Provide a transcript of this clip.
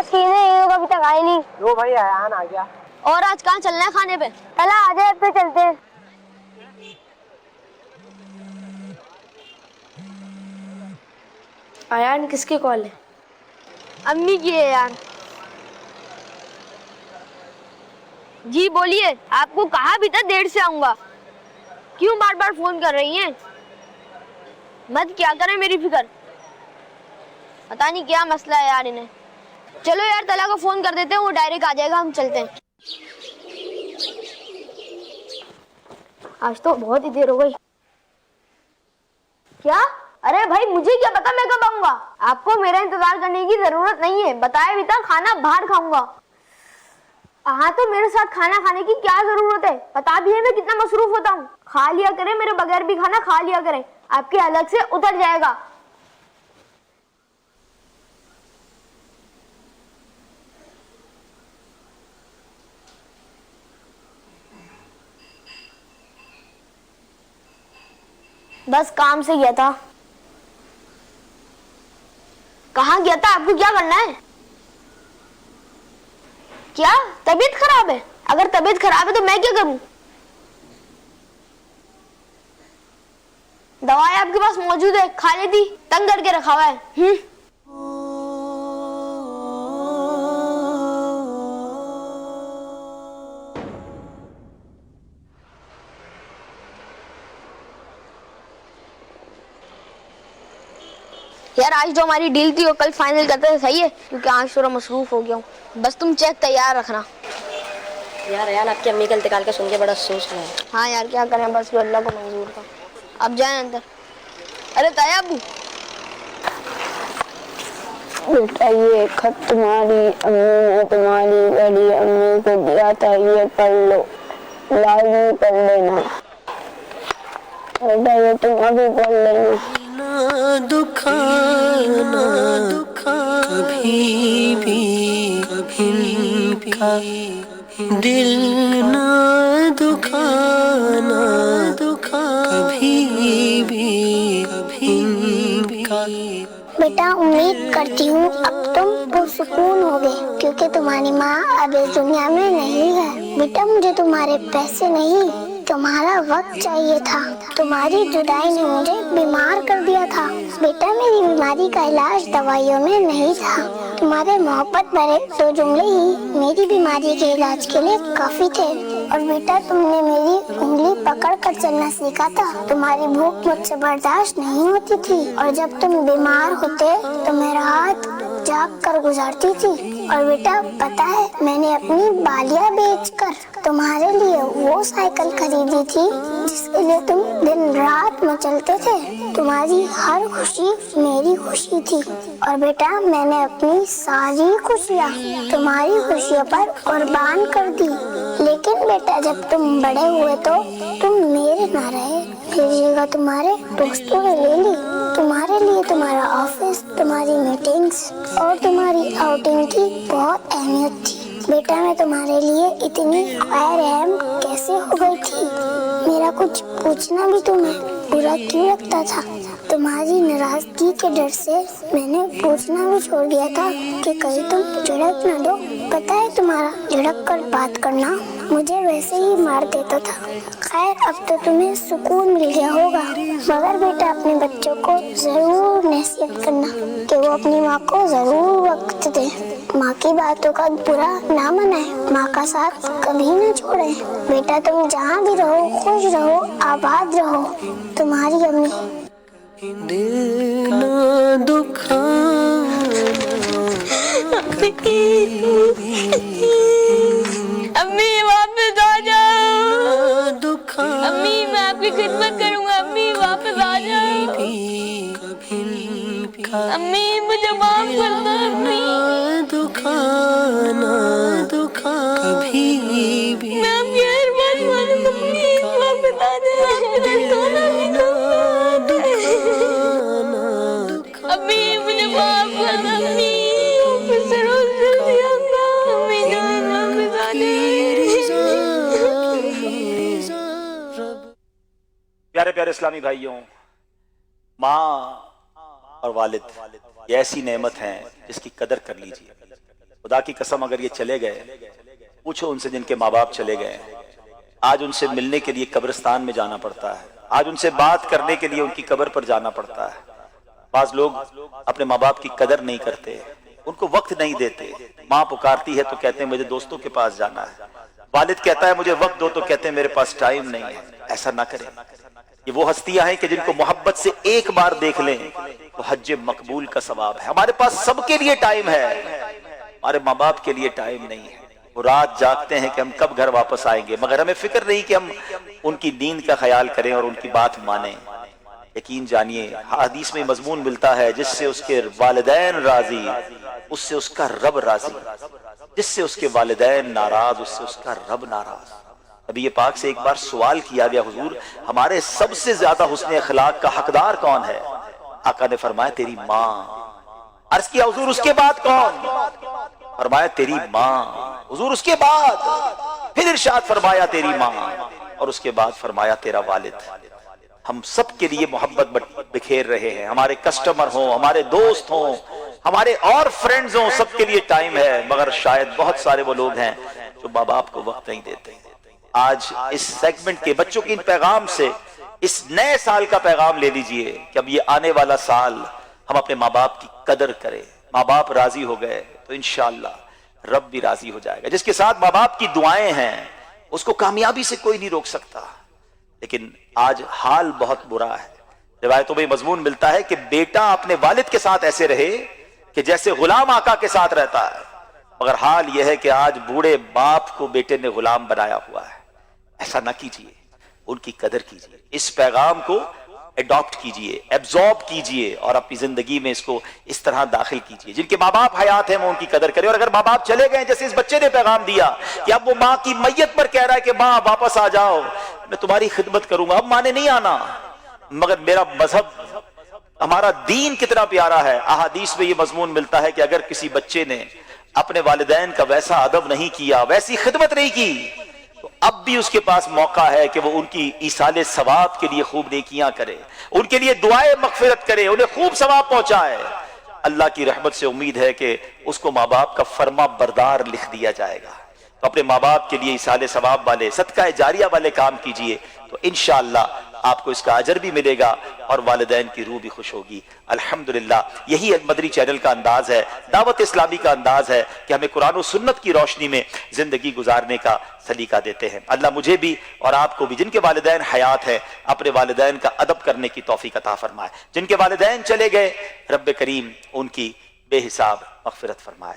सीधे ये लोग अभी तक आए नहीं। लो भाई आयान आ गया। और आज कहाँ चलना है खाने पे? चला आ जाए तो चलते हैं। आयान किसकी कॉल है? अम्मी की है यार। जी बोलिए, आपको कहा भी था देर से आऊंगा, क्यों बार बार फोन कर रही हैं? मत क्या करें मेरी फिक्र, पता नहीं क्या मसला है यार इन्हें। चलो यार तला को फोन कर देते हैं, वो डायरेक्ट आ जाएगा, हम चलते हैं। आज तो बहुत ही देर हो गई। क्या? अरे भाई मुझे क्या पता मैं कब आऊंगा? आपको मेरा इंतजार करने की जरूरत नहीं है, बताया भी था खाना बाहर खाऊंगा। हाँ तो मेरे साथ खाना खाने की क्या जरूरत है? पता भी है मैं कितना मसरूफ होता हूँ। खा लिया करें, मेरे बगैर भी खाना खा लिया करें, आपके अलग से उतर जाएगा। बस काम से गया था। कहाँ गया था? आपको क्या करना है? क्या तबीयत खराब है? अगर तबीयत खराब है तो मैं क्या करूं? दवाई आपके पास मौजूद है, खा लेती, तंग करके रखा हुआ है। यार आज जो हमारी डील थी वो कल फाइनल करते थे, सही है? क्योंकि आज थोड़ा मसरूफ हो गया हूँ। बस तुम चेक तैयार रखना। यार आपकी अम्मी का इंतकाल का सुन के बड़ा अफसोस हुआ है। हाँ यार क्या करें, बस वो अल्लाह को मंजूर था। अब जाए अंदर। अरे ताया अबू, बेटा ये खत तुम्हारी अम्मी ने तुम्हारी बड़ी अम्मी को दिया था, ये पढ़ लो, लाजमी पढ़ लेना बेटा, ये तुम अभी पढ़ लेना। ना दुखाना कभी भी इनका दिल ना दुखाना कभी भी इनका। बेटा उम्मीद करती हूँ अब तुम पुरसुकून होगे, क्योंकि तुम्हारी माँ अब इस दुनिया में नहीं है। बेटा मुझे तुम्हारे पैसे नहीं, तुम्हारा वक्त चाहिए था। तुम्हारी जुदाई ने मुझे बीमार कर दिया था। बेटा मेरी बीमारी का इलाज दवाइयों में नहीं था, तुम्हारे मोहब्बत भरे दो जुमले ही मेरी बीमारी के इलाज के लिए काफी थे। और बेटा तुमने मेरी उंगली पकड़ कर चलना सीखा था। तुम्हारी भूख मुझसे बर्दाश्त नहीं होती थी, और जब तुम बीमार होते तो मेरा हाथ जाग कर गुजारती थी। और बेटा पता है मैंने अपनी बालियां बेचकर तुम्हारे लिए वो साइकिल खरीदी थी जिसके लिए तुम दिन रात मचलते थे। तुम्हारी हर खुशी मेरी खुशी थी, और बेटा मैंने अपनी सारी खुशियाँ तुम्हारी खुशियों पर कुर्बान कर दी। लेकिन बेटा जब तुम बड़े हुए तो तुम मेरे ना रहे, मेरी जगह तुम्हारे दोस्तों ने ले ली। तुम्हारे लिए तुम्हारा ऑफिस, तुम्हारी मीटिंग्स और तुम्हारी आउटिंग की बहुत अहमियत थी। बेटा मैं तुम्हारे लिए इतनी खैर रहम कैसे हो गई थी? मेरा कुछ पूछना भी तुम्हें बुरा क्यों लगता था? तुम्हारी नाराजगी के डर से मैंने पूछना भी छोड़ दिया था कि कहीं तुम झड़क न दो। पता है तुम्हारा झड़क कर बात करना मुझे वैसे ही मार देता था। खैर अब तो तुम्हें सुकून मिल गया होगा, मगर बेटा अपने बच्चों को जरूर नसीहत करना कि वो अपनी माँ को जरूर वक्त दे। माँ की बातों का बुरा ना मनाए, माँ का साथ कभी न छोड़े। बेटा तुम जहाँ भी रहो खुश रहो, आबाद रहो। तुम्हारी अम्मी। दिल ना दुखाना अम्मी वापस आ जाओ। दुखाना अम्मी मैं आपकी खिदमत करूंगा, अम्मी वापस आ जाओ। अम्मी मुझे माफ कर दो अम्मी। दुखाना कभी भी मैं आपकी हर बात मानूंगा अम्मी, वापस आ जाओ। अम्मी मुझे माफ कर दो अम्मी, वापस रोज जल्दी आऊंगा। अम्मी जान वापस आ जाओ। प्यारे प्यारे इस्लामी भाइयों, माँ और वालिद ये ऐसी नेमत हैं जिसकी कदर कर लीजिए। खुदा की कसम अगर ये चले गए, पूछो उनसे जिनके माँ बाप चले गए, आज उनसे मिलने के लिए कब्रिस्तान में जाना पड़ता है, आज उनसे बात करने के लिए उनकी कब्र पर जाना पड़ता है। बाज लोग अपने माँ बाप की कदर नहीं करते, उनको वक्त नहीं देते। माँ पुकारती है तो कहते हैं मुझे दोस्तों के पास जाना है, वालिद कहता है मुझे वक्त दो तो कहते हैं मेरे पास टाइम नहीं है। ऐसा ना करें। ये वो हस्तियां हैं कि जिनको मोहब्बत से एक बार देख लें तो हज मकबूल का सवाब है। हमारे पास सबके लिए टाइम है, हमारे माँ बाप के लिए टाइम नहीं है। वो रात जागते हैं कि हम कब घर वापस आएंगे, मगर हमें फिक्र नहीं कि हम उनकी नींद का ख्याल करें और उनकी बात माने। यकीन जानिए हदीस में मजमून मिलता है, जिससे उसके वालिदैन राजी उससे उसका रब राजी, जिससे उसके वालिदैन नाराज उससे उसका रब नाराज। नबी पाक से एक बार सवाल किया गया, हुजूर हमारे सबसे ज्यादा हुस्न अखलाक का हकदार कौन है? आका ने फरमाया तेरी माँ। अर्ज किया हुजूर उसके बाद कौन? फरमाया तेरी माँ। हुजूर उसके बाद? फिर इरशाद फरमाया तेरी माँ, और उसके बाद फरमाया तेरा वालिद। हम सब के लिए मोहब्बत बिखेर रहे हैं, हमारे कस्टमर हों, हमारे दोस्त हों, हमारे और फ्रेंड्स हों, सबके लिए टाइम है, मगर शायद बहुत सारे वो लोग हैं जो माँ बाप को वक्त नहीं देते। आज इस सेगमेंट के बच्चों के इन पैगाम से इस नए साल का पैगाम ले लीजिए कि अब ये आने वाला साल हम अपने माँ बाप की कदर करें। माँ बाप राजी हो गए तो इंशाअल्लाह रब भी राजी हो जाएगा। जिसके साथ माँ बाप की दुआएं हैं उसको कामयाबी से कोई नहीं रोक सकता। लेकिन आज हाल बहुत बुरा है। रिवायतों में मजमून मिलता है कि बेटा अपने वालिद के साथ ऐसे रहे कि जैसे गुलाम आका के साथ रहता है, मगर हाल यह है कि आज बूढ़े बाप को बेटे ने गुलाम बनाया हुआ है। ऐसा ना कीजिए, उनकी कदर कीजिए, इस पैगाम को एडॉप्ट कीजिए, एब्जॉर्ब कीजिए और अपनी जिंदगी में इसको इस तरह दाखिल कीजिए। जिनके माँ बाप हयात हैं वो उनकी कदर करें, और अगर माँ बाप चले गए, जैसे इस बच्चे ने पैगाम दिया कि अब वो माँ की मैयत पर कह रहा है कि माँ वापस आ जाओ, मैं तुम्हारी खिदमत करूंगा। अब माँ ने नहीं आना, मगर मेरा मजहब, हमारा दीन कितना प्यारा है। अहादीस में ये मजमून मिलता है कि अगर किसी बच्चे ने अपने वालिदैन का वैसा अदब नहीं किया, वैसी खिदमत नहीं की, तो अब भी उसके पास मौका है कि वो उनकी ईसाले सवाब के लिए खूब नेकियां करे, उनके लिए दुआए मगफिरत करे, उन्हें खूब सवाब पहुंचाए। अल्लाह की रहमत से उम्मीद है कि उसको माँ बाप का फर्मा बरदार लिख दिया जाएगा। तो अपने माँ बाप के लिए ईसाले सवाब वाले, सदका जारिया वाले काम कीजिए, तो इंशाअल्लाह आपको इसका अजर भी मिलेगा और वालिदैन की रूह भी खुश होगी। अल्हम्दुलिल्लाह, यही मदरी चैनल का अंदाज है, दावत इस्लामी का अंदाज है कि हमें कुरान और सुन्नत की रोशनी में जिंदगी गुजारने का सलीका देते हैं। अल्लाह मुझे भी और आपको भी, जिनके वालिदैन हयात है, अपने वालिदैन का अदब करने की तौफीक अता फरमाए। जिनके वालिदैन चले गए, रब्बे करीम उनकी बेहिसाब मगफिरत फरमाए।